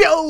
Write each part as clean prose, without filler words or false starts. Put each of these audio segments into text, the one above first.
Yo,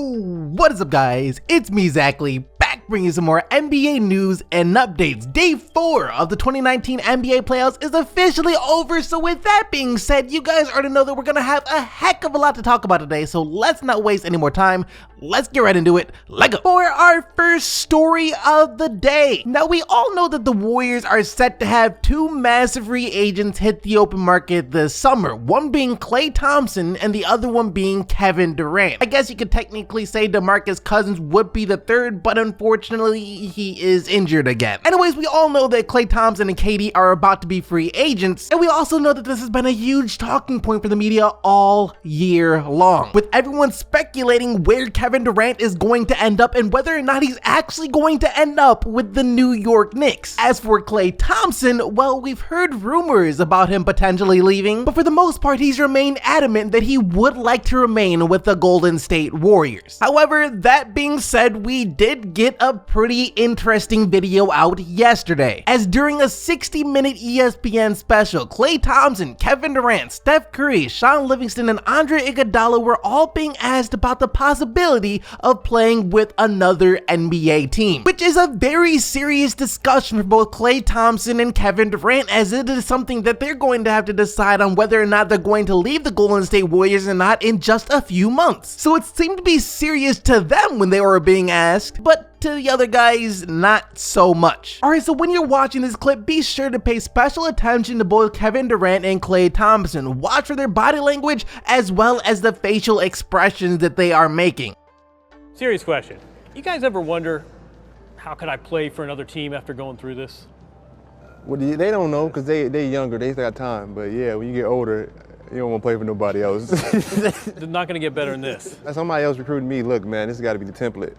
what is up guys? It's me, Zachley, back bringing you some more NBA news and updates. Day 4 of the 2019 NBA playoffs is officially over, so with that being said, you guys already know that we're gonna have a heck of a lot to talk about today, so let's not waste any more time. Let's get right into it. Let's go. For our first story of the day. Now, we all know that the Warriors are set to have two massive free agents hit the open market this summer, one being Klay Thompson and the other one being Kevin Durant. I guess you could technically say DeMarcus Cousins would be the third, but unfortunately he is injured again. Anyways, we all know that Klay Thompson and KD are about to be free agents, and we also know that this has been a huge talking point for the media all year long, with everyone speculating where Kevin Durant is going to end up and whether or not he's actually going to end up with the New York Knicks. As for Klay Thompson, well, we've heard rumors about him potentially leaving, but for the most part, he's remained adamant that he would like to remain with the Golden State Warriors. However, that being said, we did get a pretty interesting video out yesterday, as during a 60-minute ESPN special, Klay Thompson, Kevin Durant, Steph Curry, Sean Livingston, and Andre Iguodala were all being asked about the possibility of playing with another NBA team, which is a very serious discussion for both Klay Thompson and Kevin Durant, as it is something that they're going to have to decide on whether or not they're going to leave the Golden State Warriors or not in just a few months. So it seemed to be serious to them when they were being asked, but to the other guys, not so much. Alright, so when you're watching this clip, be sure to pay special attention to both Kevin Durant and Klay Thompson. Watch for their body language as well as the facial expressions that they are making. Serious question. You guys ever wonder, how could I play for another team after going through this? Well, they don't know because they're younger. They still got time. But yeah, when you get older, you don't want to play for nobody else. They're not going to get better than this. Somebody else recruiting me. Look, man, this has got to be the template.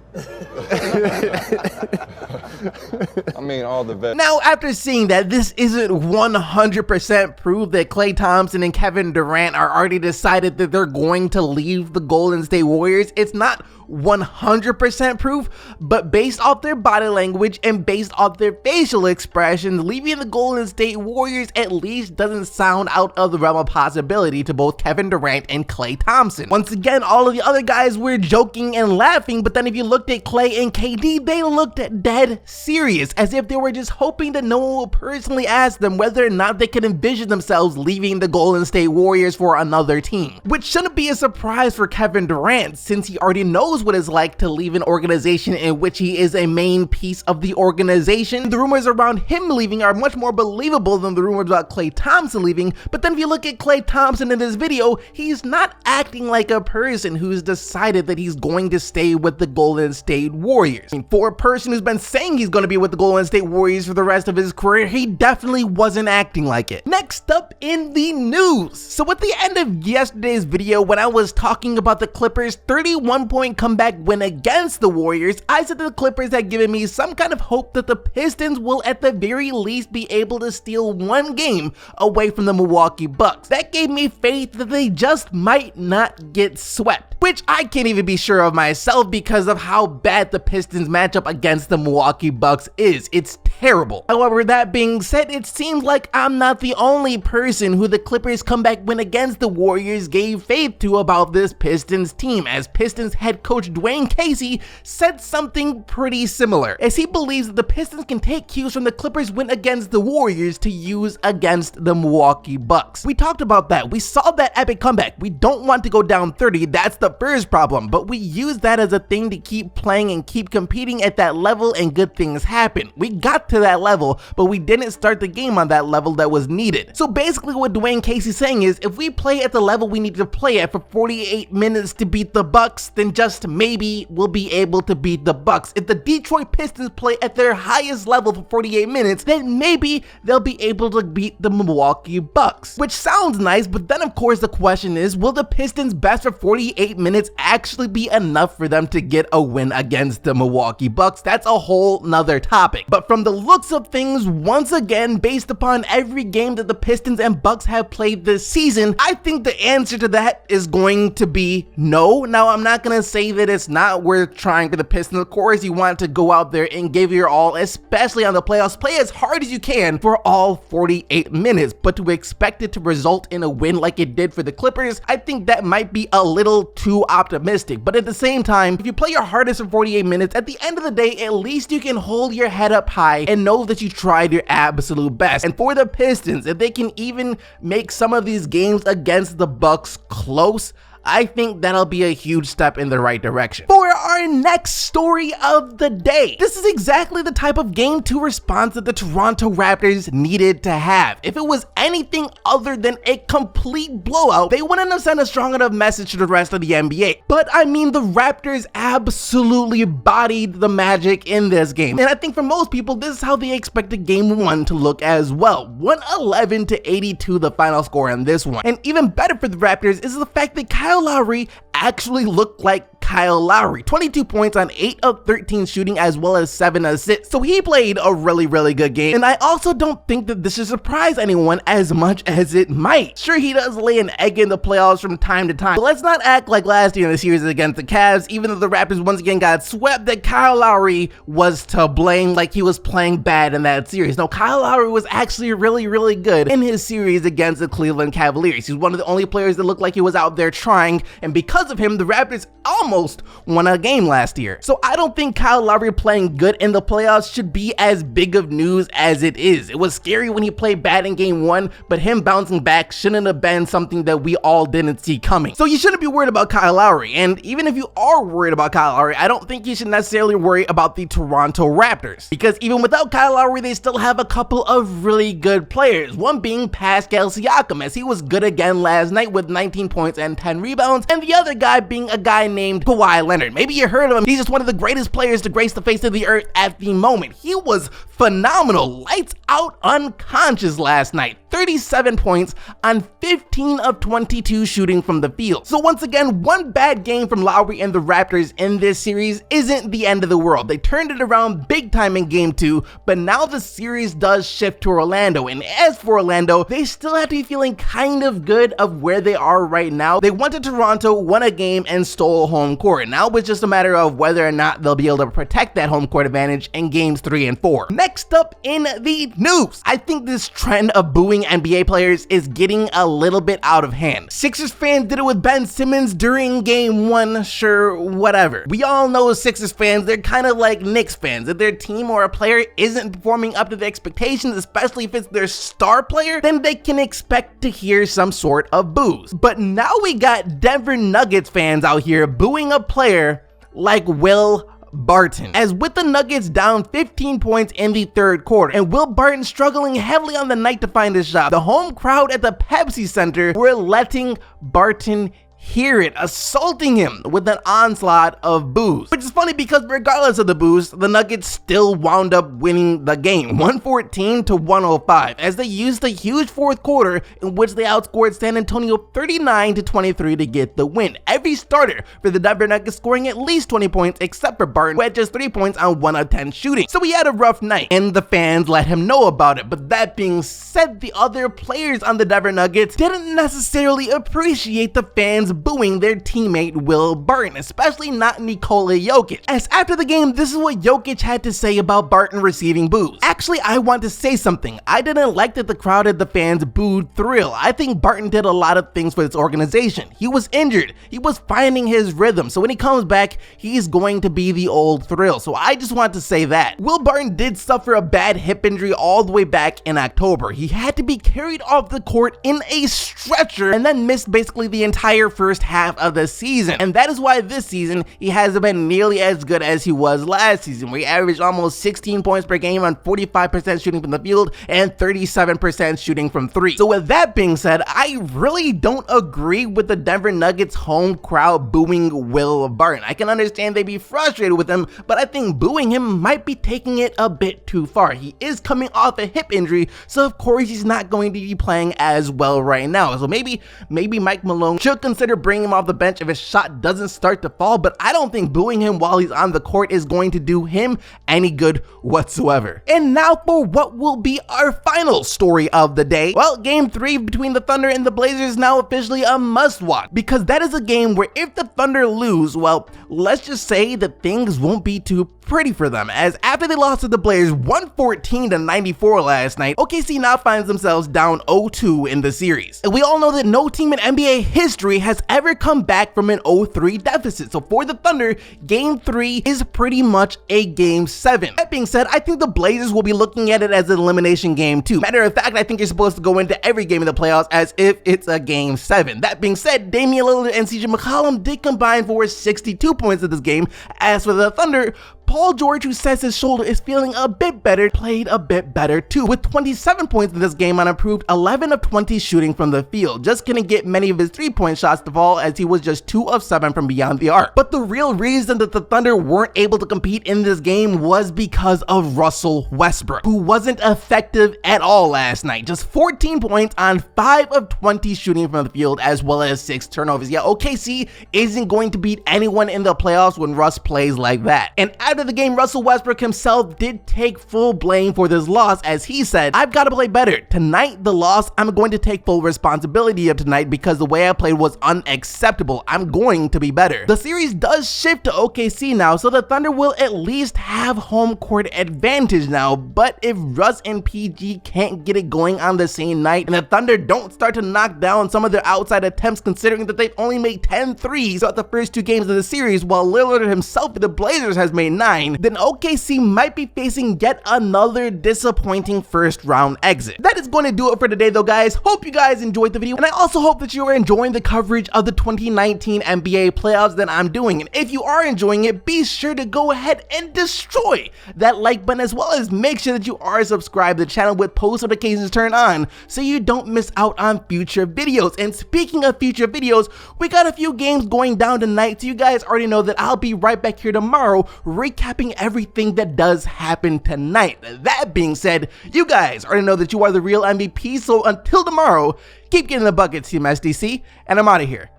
I mean, all the vets. Now, after seeing that this isn't 100% proof that Klay Thompson and Kevin Durant are already decided that they're going to leave the Golden State Warriors, it's not 100% proof, but based off their body language and based off their facial expressions, leaving the Golden State Warriors at least doesn't sound out of the realm of possibility to both Kevin Durant and Klay Thompson. Once again, all of the other guys were joking and laughing, but then if you looked at Klay and KD, they looked dead serious, as if they were just hoping that no one will personally ask them whether or not they could envision themselves leaving the Golden State Warriors for another team. Which shouldn't be a surprise for Kevin Durant, since he already knows what it's like to leave an organization in which he is a main piece of the organization. The rumors around him leaving are much more believable than the rumors about Klay Thompson leaving, but then if you look at Klay Thompson in this video, he's not acting like a person who's decided that he's going to stay with the Golden State Warriors. I mean, for a person who's been saying he's going to be with the Golden State Warriors for the rest of his career, he definitely wasn't acting like it. Next up in the news. So at the end of yesterday's video, when I was talking about the Clippers' 31-point comeback win against the Warriors, I said that the Clippers had given me some kind of hope that the Pistons will at the very least be able to steal one game away from the Milwaukee Bucks. That gave me faith that they just might not get swept, which I can't even be sure of myself because of how bad the Pistons matchup against the Milwaukee Bucks is. It's terrible. However, that being said, it seems like I'm not the only person who the Clippers comeback win against the Warriors gave faith to about this Pistons team, as Pistons head coach Dwayne Casey said something pretty similar, as he believes that the Pistons can take cues from the Clippers win against the Warriors to use against the Milwaukee Bucks. We talked about that. We saw that epic comeback. We don't want to go down 30. That's the first problem, but we use that as a thing to keep playing and keep competing at that level, and good things happen. We got to that level, but we didn't start the game on that level that was needed. So basically what Dwayne Casey's saying is, if we play at the level we need to play at for 48 minutes to beat the Bucks, then just maybe we'll be able to beat the Bucks. If the Detroit Pistons play at their highest level for 48 minutes, then maybe they'll be able to beat the Milwaukee Bucks. Which sounds nice, but then of course the question is, will the Pistons best for 48 minutes actually be enough for them to get a win against the Milwaukee Bucks? That's a whole nother topic. But from the looks of things, once again, based upon every game that the Pistons and Bucks have played this season, I think the answer to that is going to be no. Now, I'm not going to say that it's not worth trying for the Pistons. Of course, you want to go out there and give your all, especially on the playoffs. Play as hard as you can for all 48 minutes, but to expect it to result in a win like it did for the Clippers, I think that might be a little too optimistic. But at the same time, if you play your hardest for 48 minutes, at the end of the day, at least you can hold your head up high and know that you tried your absolute best. And for the Pistons, if they can even make some of these games against the Bucks close, I think that'll be a huge step in the right direction. For our next story of the day, this is exactly the type of game 2 response that the Toronto Raptors needed to have. If it was anything other than a complete blowout, they wouldn't have sent a strong enough message to the rest of the NBA. But I mean, the Raptors absolutely bodied the Magic in this game. And I think for most people, this is how they expected game 1 to look as well. 111-82 the final score on this one. And even better for the Raptors is the fact that Kyle Lowry actually looked like Kyle Lowry. 22 points on 8 of 13 shooting as well as 7 assists. So he played a really good game. And I also don't think that this should surprise anyone as much as it might. Sure, he does lay an egg in the playoffs from time to time, but let's not act like last year in the series against the Cavs, even though the Raptors once again got swept, that Kyle Lowry was to blame, like he was playing bad in that series. No, Kyle Lowry was actually really good in his series against the Cleveland Cavaliers. He's one of the only players that looked like he was out there trying, and because of him, the Raptors almost won a game last year. So I don't think Kyle Lowry playing good in the playoffs should be as big of news as it is. It was scary when he played bad in game 1, but him bouncing back shouldn't have been something that we all didn't see coming. So you shouldn't be worried about Kyle Lowry. And even if you are worried about Kyle Lowry, I don't think you should necessarily worry about the Toronto Raptors, because even without Kyle Lowry, they still have a couple of really good players. One being Pascal Siakam, as he was good again last night with 19 points and 10 rebounds, and the other guy being a guy named Kawhi Leonard. Maybe you heard of him. He's just one of the greatest players to grace the face of the earth at the moment. He was phenomenal, lights out, unconscious last night. 37 points on 15 of 22 shooting from the field. So once again, one bad game from Lowry and the Raptors in this series isn't the end of the world. They turned it around big time in game 2, but now the series does shift to Orlando. And as for Orlando, they still have to be feeling kind of good of where they are right now. They went to Toronto, won a game, and stole home court. Now it's just a matter of whether or not they'll be able to protect that home court advantage in games 3 and 4. Next up in the news, I think this trend of booing NBA players is getting a little bit out of hand. Sixers fans did it with Ben Simmons during game 1, sure, whatever. We all know Sixers fans, they're kind of like Knicks fans. If their team or a player isn't performing up to the expectations, especially if it's their star player, then they can expect to hear some sort of boos. But now we got Denver Nuggets fans out here booing a player like Will Barton, as with the Nuggets down 15 points in the third quarter and Will Barton struggling heavily on the night to find a shot, the home crowd at the Pepsi Center were letting Barton hear it, assaulting him with an onslaught of boos. Which is funny because regardless of the boos, the Nuggets still wound up winning the game, 114-105, as they used a huge fourth quarter in which they outscored San Antonio 39-23 to get the win. Every starter for the Denver Nuggets scoring at least 20 points except for Barton, who had just 3 points on 1 of 10 shooting. So he had a rough night and the fans let him know about it. But that being said, the other players on the Denver Nuggets didn't necessarily appreciate the fans booing their teammate Will Barton, especially not Nikola Jokic. As after the game, this is what Jokic had to say about Barton receiving boos. Actually, I want to say something. I didn't like that the crowd and the fans booed Thrill. I think Barton did a lot of things for this organization. He was injured. He was finding his rhythm. So when he comes back, he's going to be the old Thrill. So I just want to say that. Will Barton did suffer a bad hip injury all the way back in October. He had to be carried off the court in a stretcher and then missed basically the entire first half of the season. And that is why this season he hasn't been nearly as good as he was last season, where he averaged almost 16 points per game on 45% shooting from the field and 37% shooting from 3. So with that being said, I really don't agree with the Denver Nuggets home crowd booing Will Barton. I can understand they'd be frustrated with him, but I think booing him might be taking it a bit too far. He is coming off a hip injury, so of course he's not going to be playing as well right now. So maybe Mike Malone should consider consider bringing him off the bench if his shot doesn't start to fall, but I don't think booing him while he's on the court is going to do him any good whatsoever. And now for what will be our final story of the day. Well, game 3 between the Thunder and the Blazers is now officially a must-watch, because that is a game where if the Thunder lose, well, let's just say that things won't be too pretty for them, as after they lost to the Blazers 114-94 last night, OKC now finds themselves down 0-2 in the series. And we all know that no team in NBA history has ever come back from an 0-3 deficit, so for the Thunder, game 3 is pretty much a game 7. That being said, I think the Blazers will be looking at it as an elimination game too. Matter of fact, I think you're supposed to go into every game in the playoffs as if it's a game 7. That being said, Damian Lillard and CJ McCollum did combine for 62 points in this game. As for the Thunder, Paul George, who says his shoulder is feeling a bit better, played a bit better too, with 27 points in this game on improved 11 of 20 shooting from the field. Just couldn't get many of his 3-point shots to fall, as he was just 2 of 7 from beyond the arc. But the real reason that the Thunder weren't able to compete in this game was because of Russell Westbrook, who wasn't effective at all last night. Just 14 points on 5 of 20 shooting from the field, as well as 6 turnovers. Yeah, OKC isn't going to beat anyone in the playoffs when Russ plays like that. And after the game, Russell Westbrook himself did take full blame for this loss, as he said, "I've got to play better. Tonight, the loss, I'm going to take full responsibility of tonight because the way I played was unacceptable. I'm going to be better." The series does shift to OKC now, so the Thunder will at least have home court advantage now, but if Russ and PG can't get it going on the same night, and the Thunder don't start to knock down some of their outside attempts, considering that they've only made 10 threes throughout the first 2 games of the series, while Lillard himself for the Blazers has made 9, then OKC might be facing yet another disappointing first round exit. That is going to do it for today though, guys. Hope you guys enjoyed the video, and I also hope that you are enjoying the coverage of the 2019 NBA playoffs that I'm doing. And if you are enjoying it, be sure to go ahead and destroy that like button, as well as make sure that you are subscribed to the channel with post notifications turned on so you don't miss out on future videos. And speaking of future videos, we got a few games going down tonight, so you guys already know that I'll be right back here tomorrow recapping everything that does happen tonight. That being said, you guys already know that you are the real MVP, so until tomorrow, keep getting the buckets, Team SDC, and I'm out of here.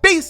Peace!